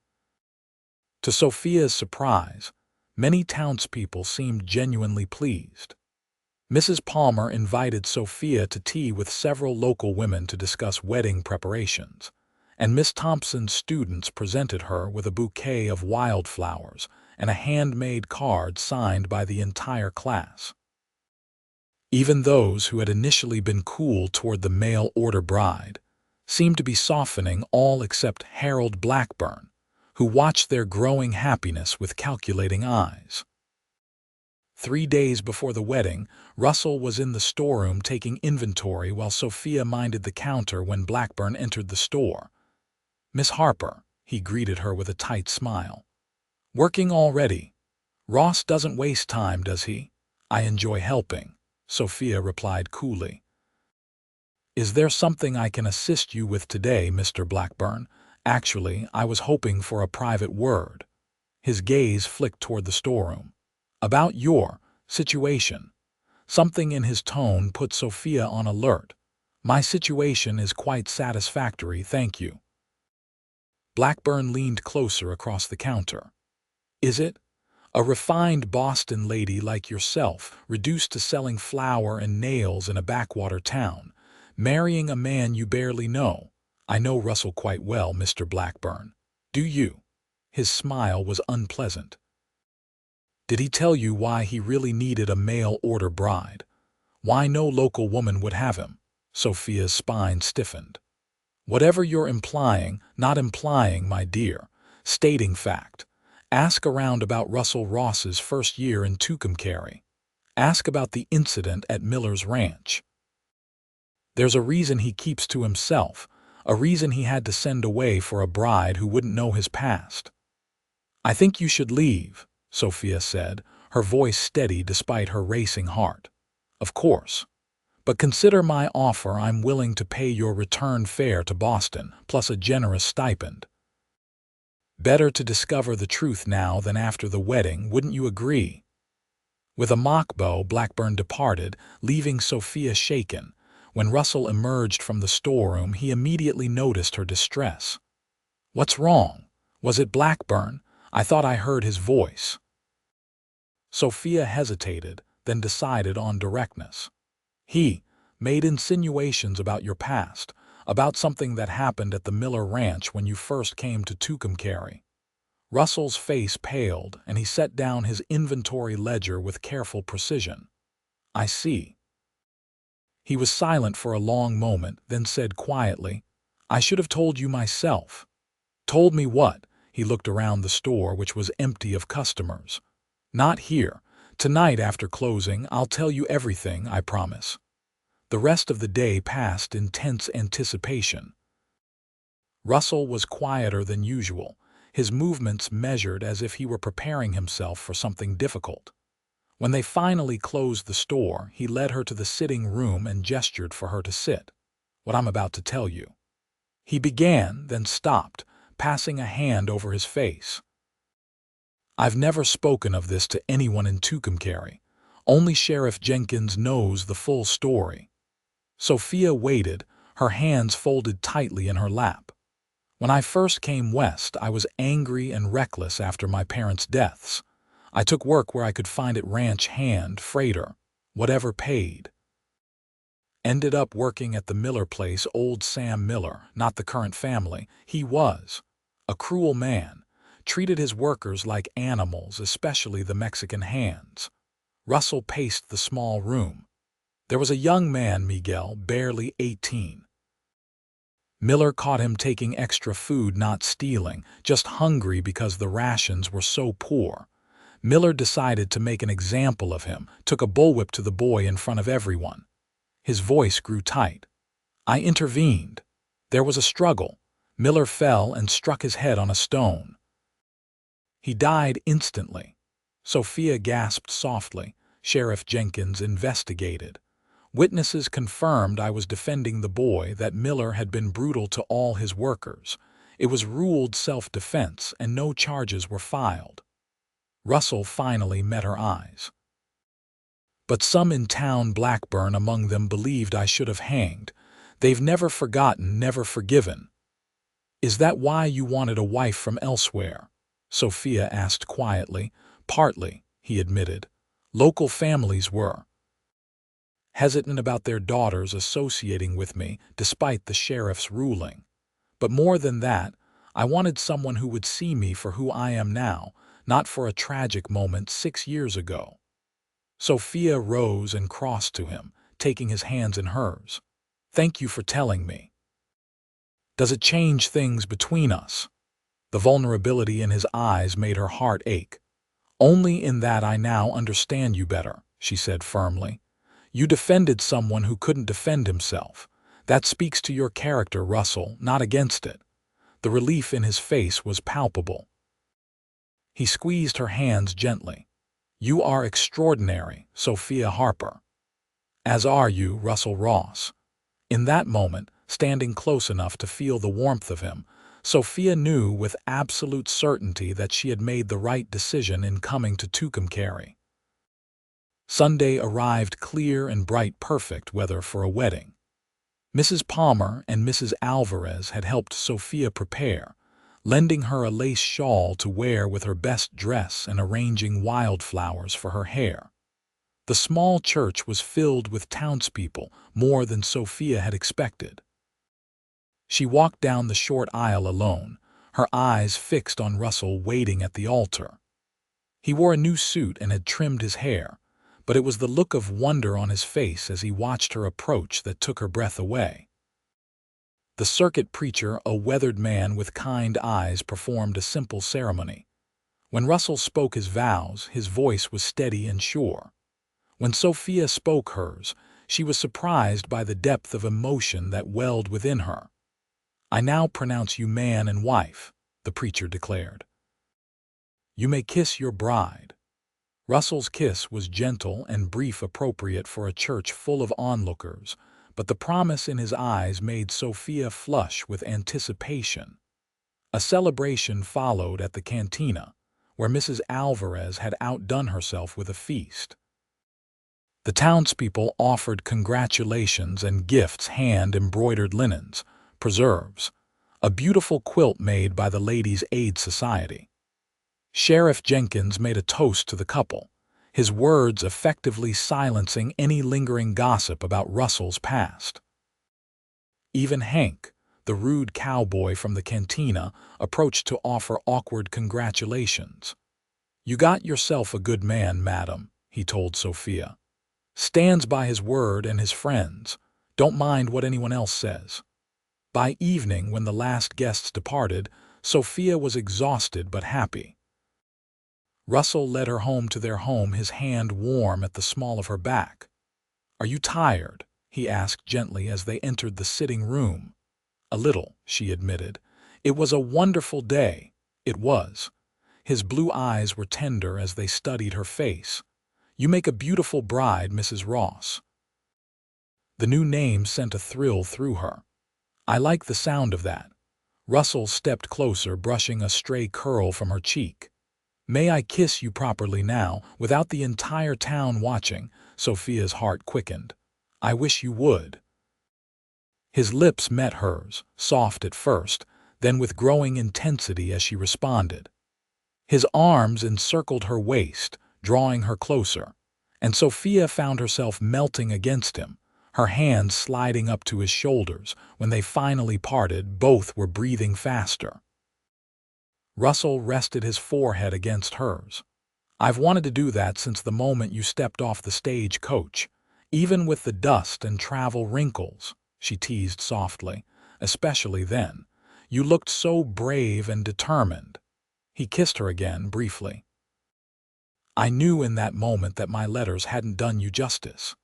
To Sophia's surprise, many townspeople seemed genuinely pleased. Mrs. Palmer invited Sophia to tea with several local women to discuss wedding preparations, and Miss Thompson's students presented her with a bouquet of wildflowers and a handmade card signed by the entire class. Even those who had initially been cool toward the mail-order bride seemed to be softening, all except Harold Blackburn, who watched their growing happiness with calculating eyes. 3 days before the wedding, Russell was in the storeroom taking inventory while Sophia minded the counter when Blackburn entered the store. Miss Harper, he greeted her with a tight smile. Working already? Ross doesn't waste time, does he? I enjoy helping, Sophia replied coolly. Is there something I can assist you with today, Mr. Blackburn? Actually, I was hoping for a private word. His gaze flicked toward the storeroom. About your situation. Something in his tone put Sophia on alert. My situation is quite satisfactory, thank you. Blackburn leaned closer across the counter. Is it? A refined Boston lady like yourself, reduced to selling flour and nails in a backwater town, marrying a man you barely know. I know Russell quite well, Mr. Blackburn. Do you? His smile was unpleasant. Did he tell you why he really needed a mail-order bride? Why no local woman would have him? Sophia's spine stiffened. Whatever you're implying, not implying, my dear. Stating fact. Ask around about Russell Ross's first year in Tucumcari. Ask about the incident at Miller's Ranch. There's a reason he keeps to himself, a reason he had to send away for a bride who wouldn't know his past. I think you should leave, Sophia said, her voice steady despite her racing heart. Of course. But consider my offer. I'm willing to pay your return fare to Boston, plus a generous stipend. Better to discover the truth now than after the wedding, wouldn't you agree? With a mock bow, Blackburn departed, leaving Sophia shaken. When Russell emerged from the storeroom, he immediately noticed her distress. What's wrong? Was it Blackburn? I thought I heard his voice. Sophia hesitated, then decided on directness. He made insinuations about your past, about something that happened at the Miller Ranch when you first came to Tucumcari. Russell's face paled, and he set down his inventory ledger with careful precision. I see. He was silent for a long moment, then said quietly, I should have told you myself. Told me what? He looked around the store, which was empty of customers. "Not here. Tonight after closing, I'll tell you everything, I promise." The rest of the day passed in tense anticipation. Russell was quieter than usual, his movements measured as if he were preparing himself for something difficult. When they finally closed the store, he led her to the sitting room and gestured for her to sit. "What I'm about to tell you." He began, then stopped, passing a hand over his face. "I've never spoken of this to anyone in Tucumcari. Only Sheriff Jenkins knows the full story." Sophia waited, her hands folded tightly in her lap. "When I first came west, I was angry and reckless after my parents' deaths. I took work where I could find it, ranch hand, freighter, whatever paid. Ended up working at the Miller place, old Sam Miller, not the current family. He was a cruel man, treated his workers like animals, especially the Mexican hands." Russell paced the small room. "There was a young man, Miguel, barely 18. Miller caught him taking extra food, not stealing, just hungry because the rations were so poor. Miller decided to make an example of him, took a bullwhip to the boy in front of everyone." His voice grew tight. "I intervened. There was a struggle. Miller fell and struck his head on a stone. He died instantly." Sophia gasped softly. "Sheriff Jenkins investigated. Witnesses confirmed I was defending the boy, that Miller had been brutal to all his workers. It was ruled self-defense and no charges were filed." Russell finally met her eyes. "But some in town, Blackburn among them, believed I should have hanged. They've never forgotten, never forgiven." "Is that why you wanted a wife from elsewhere?" Sophia asked quietly. "Partly," he admitted. "Local families were hesitant about their daughters associating with me, despite the sheriff's ruling. But more than that, I wanted someone who would see me for who I am now, not for a tragic moment 6 years ago." Sophia rose and crossed to him, taking his hands in hers. "Thank you for telling me. Does it change things between us?" The vulnerability in his eyes made her heart ache. "Only in that I now understand you better," she said firmly. "You defended someone who couldn't defend himself. That speaks to your character, Russell, not against it." The relief in his face was palpable. He squeezed her hands gently. "You are extraordinary, Sophia Harper." "As are you, Russell Ross." In that moment, standing close enough to feel the warmth of him, Sophia knew with absolute certainty that she had made the right decision in coming to Tucumcari. Sunday arrived, clear and bright, perfect weather for a wedding. Mrs. Palmer and Mrs. Alvarez had helped Sophia prepare, lending her a lace shawl to wear with her best dress and arranging wildflowers for her hair. The small church was filled with townspeople, more than Sophia had expected. She walked down the short aisle alone, her eyes fixed on Russell waiting at the altar. He wore a new suit and had trimmed his hair, but it was the look of wonder on his face as he watched her approach that took her breath away. The circuit preacher, a weathered man with kind eyes, performed a simple ceremony. When Russell spoke his vows, his voice was steady and sure. When Sophia spoke hers, she was surprised by the depth of emotion that welled within her. "I now pronounce you man and wife," the preacher declared. "You may kiss your bride." Russell's kiss was gentle and brief, appropriate for a church full of onlookers, but the promise in his eyes made Sophia flush with anticipation. A celebration followed at the cantina, where Mrs. Alvarez had outdone herself with a feast. The townspeople offered congratulations and gifts, hand-embroidered linens, preserves, a beautiful quilt made by the Ladies' Aid Society. Sheriff Jenkins made a toast to the couple, his words effectively silencing any lingering gossip about Russell's past. Even Hank, the rude cowboy from the cantina, approached to offer awkward congratulations. "You got yourself a good man, madam," he told Sophia. "Stands by his word and his friends, don't mind what anyone else says." By evening, when the last guests departed, Sophia was exhausted but happy. Russell led her home to their home, his hand warm at the small of her back. "Are you tired?" he asked gently as they entered the sitting room. "A little," she admitted. "It was a wonderful day." It was. His blue eyes were tender as they studied her face. "You make a beautiful bride, Mrs. Ross." The new name sent a thrill through her. "I like the sound of that." Russell stepped closer, brushing a stray curl from her cheek. "May I kiss you properly now, without the entire town watching?" Sophia's heart quickened. "I wish you would." His lips met hers, soft at first, then with growing intensity as she responded. His arms encircled her waist, drawing her closer, and Sophia found herself melting against him, her hands sliding up to his shoulders. When they finally parted, both were breathing faster. Russell rested his forehead against hers. "I've wanted to do that since the moment you stepped off the stage, coach. Even with the dust and travel wrinkles," she teased softly, "especially then. You looked so brave and determined." He kissed her again, briefly. "I knew in that moment that my letters hadn't done you justice."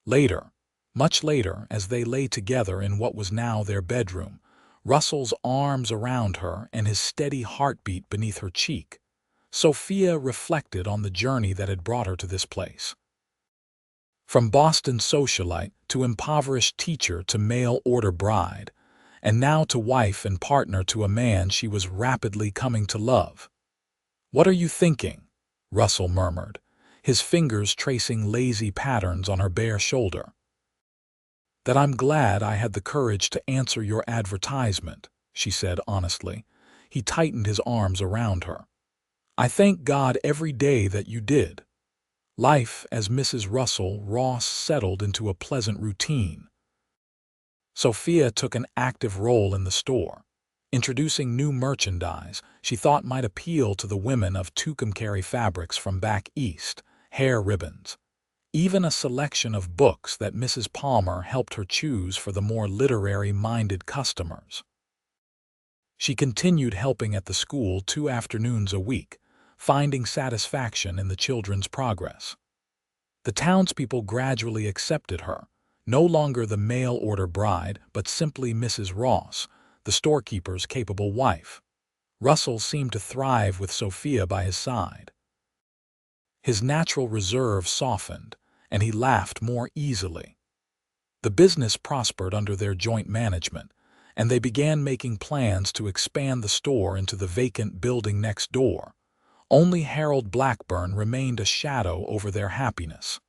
Later, much later, as they lay together in what was now their bedroom, Russell's arms around her and his steady heartbeat beneath her cheek, Sophia reflected on the journey that had brought her to this place. From Boston socialite to impoverished teacher to mail-order bride, and now to wife and partner to a man she was rapidly coming to love. "What are you thinking?" Russell murmured, his fingers tracing lazy patterns on her bare shoulder. "That I'm glad I had the courage to answer your advertisement," she said honestly. He tightened his arms around her. "I thank God every day that you did." Life as Mrs. Russell Ross settled into a pleasant routine. Sophia took an active role in the store, introducing new merchandise she thought might appeal to the women of Tucumcari fabrics from back east, hair ribbons, even a selection of books that Mrs. Palmer helped her choose for the more literary-minded customers. She continued helping at the school 2 afternoons a week, finding satisfaction in the children's progress. The townspeople gradually accepted her, no longer the mail-order bride, but simply Mrs. Ross, the storekeeper's capable wife. Russell seemed to thrive with Sophia by his side. His natural reserve softened, and he laughed more easily. The business prospered under their joint management, and they began making plans to expand the store into the vacant building next door. Only Harold Blackburn remained a shadow over their happiness.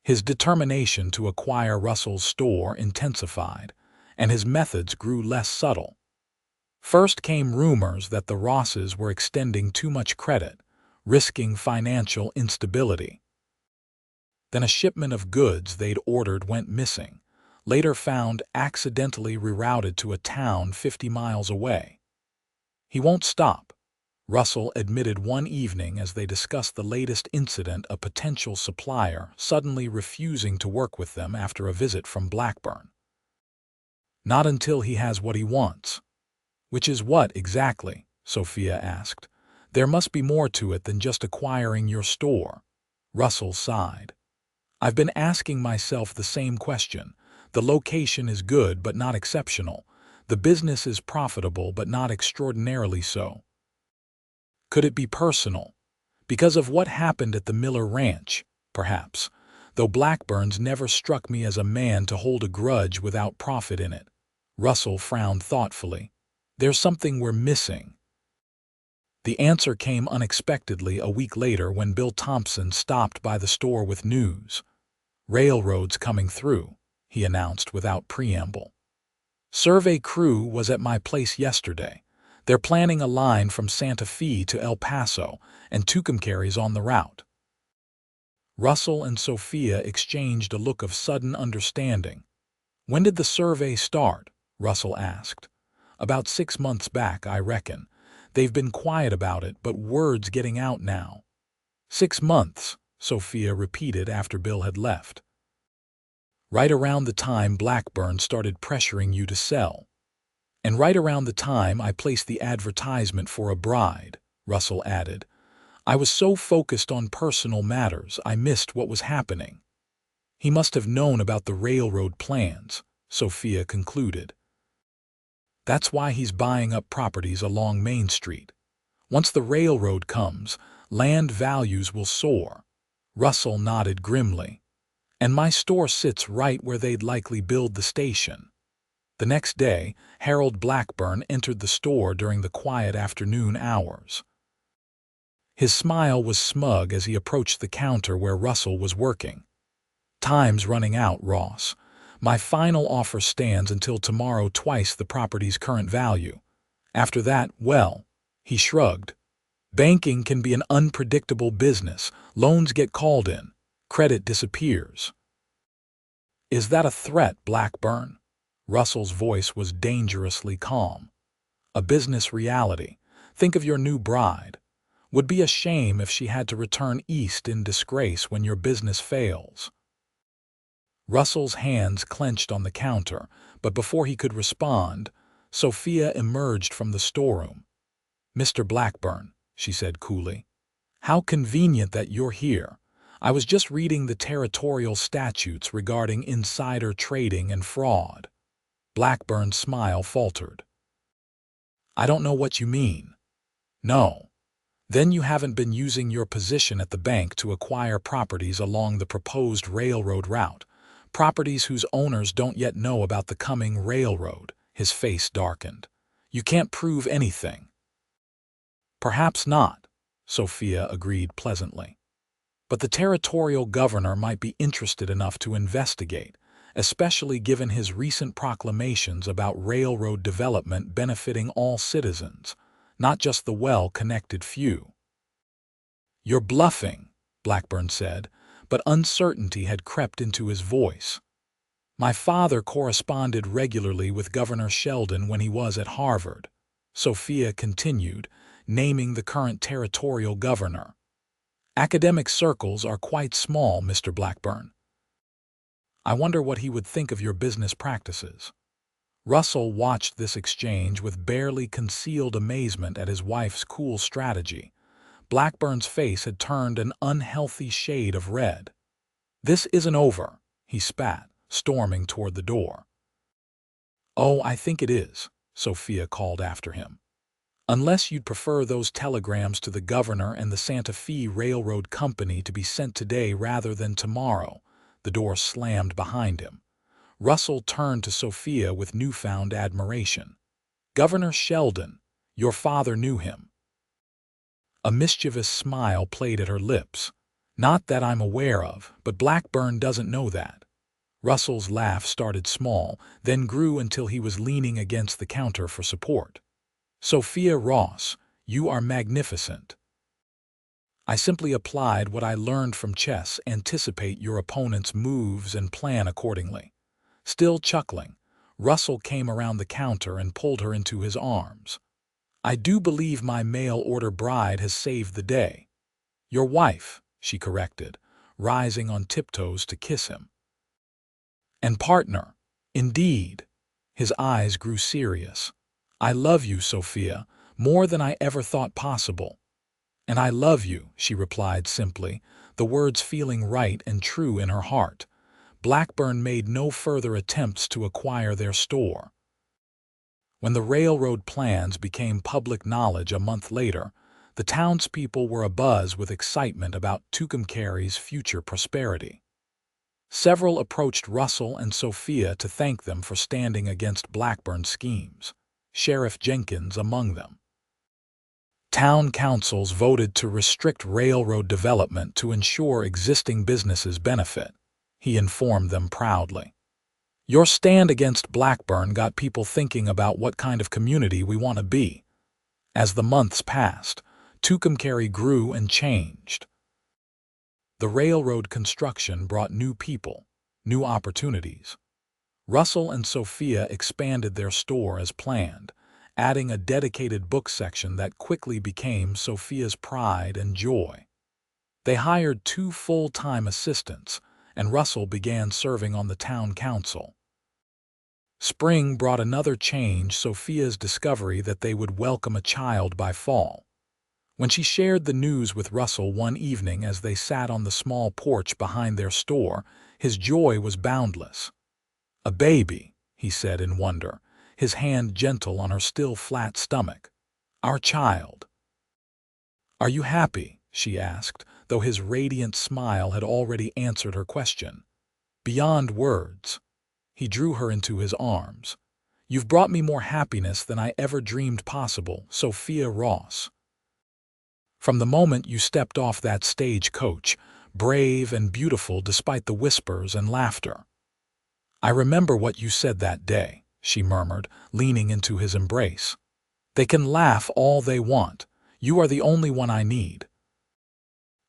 His determination to acquire Russell's store intensified, and his methods grew less subtle. First came rumors that the Rosses were extending too much credit, risking financial instability. Then a shipment of goods they'd ordered went missing, later found accidentally rerouted to a town 50 miles away. "He won't stop," Russell admitted one evening as they discussed the latest incident, a potential supplier suddenly refusing to work with them after a visit from Blackburn. "Not until he has what he wants." "Which is what, exactly?" Sophia asked. "There must be more to it than just acquiring your store." Russell sighed. "I've been asking myself the same question. The location is good but not exceptional. The business is profitable but not extraordinarily so. Could it be personal? Because of what happened at the Miller Ranch, perhaps, though Blackburn's never struck me as a man to hold a grudge without profit in it." Russell frowned thoughtfully. "There's something we're missing." The answer came unexpectedly a week later when Bill Thompson stopped by the store with news. "Railroad's coming through," he announced without preamble. "Survey crew was at my place yesterday. They're planning a line from Santa Fe to El Paso, and Tucumcari's on the route." Russell and Sophia exchanged a look of sudden understanding. "When did the survey start?" Russell asked. "About 6 months back, I reckon. They've been quiet about it, but word's getting out now." 6 months, Sophia repeated after Bill had left. "Right around the time Blackburn started pressuring you to sell." And right around the time I placed the advertisement for a bride, Russell added. I was so focused on personal matters I missed what was happening. He must have known about the railroad plans, Sophia concluded. That's why he's buying up properties along Main Street. Once the railroad comes, land values will soar. Russell nodded grimly. And my store sits right where they'd likely build the station. The next day, Harold Blackburn entered the store during the quiet afternoon hours. His smile was smug as he approached the counter where Russell was working. Time's running out, Ross. My final offer stands until tomorrow, twice the property's current value. After that, well, he shrugged. Banking can be an unpredictable business. Loans get called in. Credit disappears. Is that a threat, Blackburn? Russell's voice was dangerously calm. A business reality. Think of your new bride. Would be a shame if she had to return east in disgrace when your business fails. Russell's hands clenched on the counter, but before he could respond, Sophia emerged from the storeroom. Mr. Blackburn, she said coolly, how convenient that you're here. I was just reading the territorial statutes regarding insider trading and fraud. Blackburn's smile faltered. I don't know what you mean. No. Then you haven't been using your position at the bank to acquire properties along the proposed railroad route, properties whose owners don't yet know about the coming railroad. His face darkened. You can't prove anything. Perhaps not, Sophia agreed pleasantly. But the territorial governor might be interested enough to investigate, especially given his recent proclamations about railroad development benefiting all citizens, not just the well-connected few. You're bluffing, Blackburn said, but uncertainty had crept into his voice. My father corresponded regularly with Governor Sheldon when he was at Harvard, Sophia continued, naming the current territorial governor. Academic circles are quite small, Mr. Blackburn. I wonder what he would think of your business practices. Russell watched this exchange with barely concealed amazement at his wife's cool strategy. Blackburn's face had turned an unhealthy shade of red. This isn't over, he spat, storming toward the door. Oh, I think it is, Sophia called after him. Unless you'd prefer those telegrams to the governor and the Santa Fe Railroad Company to be sent today rather than tomorrow. The door slammed behind him. Russell turned to Sophia with newfound admiration. Governor Sheldon, your father knew him. A mischievous smile played at her lips. Not that I'm aware of, but Blackburn doesn't know that. Russell's laugh started small, then grew until he was leaning against the counter for support. Sophia Ross, you are magnificent. I simply applied what I learned from chess. Anticipate your opponent's moves and plan accordingly. Still chuckling, Russell came around the counter and pulled her into his arms. I do believe my mail-order bride has saved the day. Your wife, she corrected, rising on tiptoes to kiss him. And partner, indeed. His eyes grew serious. I love you, Sophia, more than I ever thought possible. And I love you, she replied simply, the words feeling right and true in her heart. Blackburn made no further attempts to acquire their store. When the railroad plans became public knowledge a month later, the townspeople were abuzz with excitement about Tucumcari's future prosperity. Several approached Russell and Sophia to thank them for standing against Blackburn's schemes, Sheriff Jenkins among them. Town councils voted to restrict railroad development to ensure existing businesses benefit, he informed them proudly. Your stand against Blackburn got people thinking about what kind of community we want to be. As the months passed, Tucumcari grew and changed. The railroad construction brought new people, new opportunities. Russell and Sophia expanded their store as planned, adding a dedicated book section that quickly became Sophia's pride and joy. They hired 2 full-time assistants, and Russell began serving on the town council. Spring brought another change, Sophia's discovery that they would welcome a child by fall. When she shared the news with Russell one evening as they sat on the small porch behind their store, his joy was boundless. "A baby," he said in wonder, his hand gentle on her still flat stomach. "Our child." "Are you happy?" she asked, though his radiant smile had already answered her question. "Beyond words." He drew her into his arms. "You've brought me more happiness than I ever dreamed possible, Sophia Ross. From the moment you stepped off that stagecoach, brave and beautiful despite the whispers and laughter." "I remember what you said that day," she murmured, leaning into his embrace. "They can laugh all they want. You are the only one I need."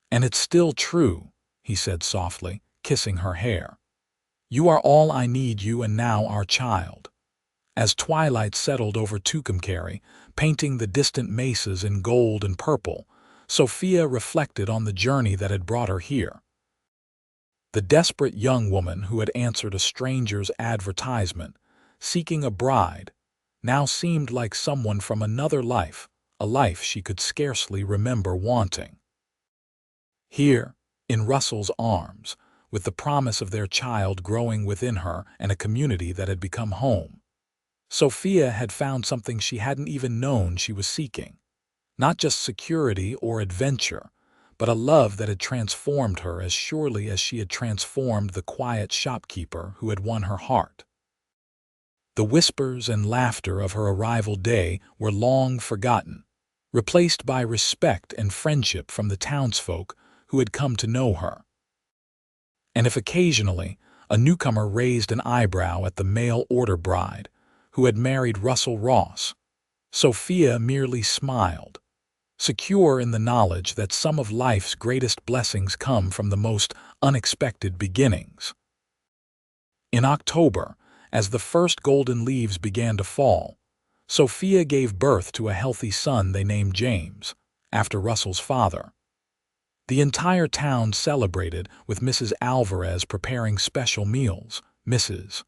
"And it's still true," he said softly, kissing her hair. "You are all I need, you and now our child." As twilight settled over Tucumcari, painting the distant mesas in gold and purple, Sophia reflected on the journey that had brought her here. The desperate young woman who had answered a stranger's advertisement, seeking a bride, now seemed like someone from another life, a life she could scarcely remember wanting. Here, in Russell's arms, with the promise of their child growing within her and a community that had become home, Sophia had found something she hadn't even known she was seeking. Not just security or adventure, but a love that had transformed her as surely as she had transformed the quiet shopkeeper who had won her heart. The whispers and laughter of her arrival day were long forgotten, replaced by respect and friendship from the townsfolk who had come to know her. And if occasionally a newcomer raised an eyebrow at the mail-order bride who had married Russell Ross, Sophia merely smiled, secure in the knowledge that some of life's greatest blessings come from the most unexpected beginnings. In October, as the first golden leaves began to fall, Sophia gave birth to a healthy son they named James, after Russell's father. The entire town celebrated, with Mrs. Alvarez preparing special meals, Mrs.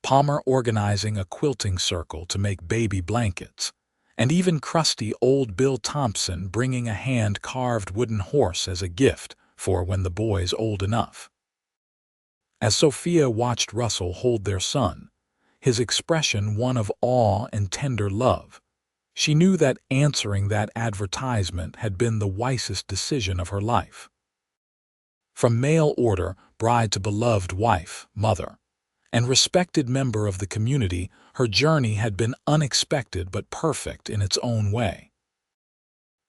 Palmer organizing a quilting circle to make baby blankets, and even crusty old Bill Thompson bringing a hand-carved wooden horse as a gift for when the boy's old enough. As Sophia watched Russell hold their son, his expression one of awe and tender love, she knew that answering that advertisement had been the wisest decision of her life. From mail order bride to beloved wife, mother, and respected member of the community, her journey had been unexpected but perfect in its own way.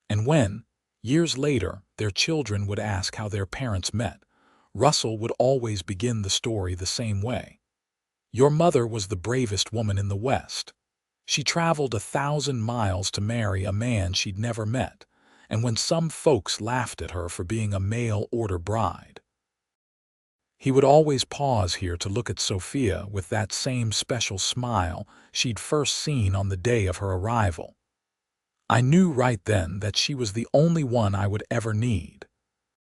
And when, years later, their children would ask how their parents met, Russell would always begin the story the same way. "Your mother was the bravest woman in the West. She traveled 1,000 miles to marry a man she'd never met, and when some folks laughed at her for being a mail-order bride." He would always pause here to look at Sophia with that same special smile she'd first seen on the day of her arrival. "I knew right then that she was the only one I would ever need."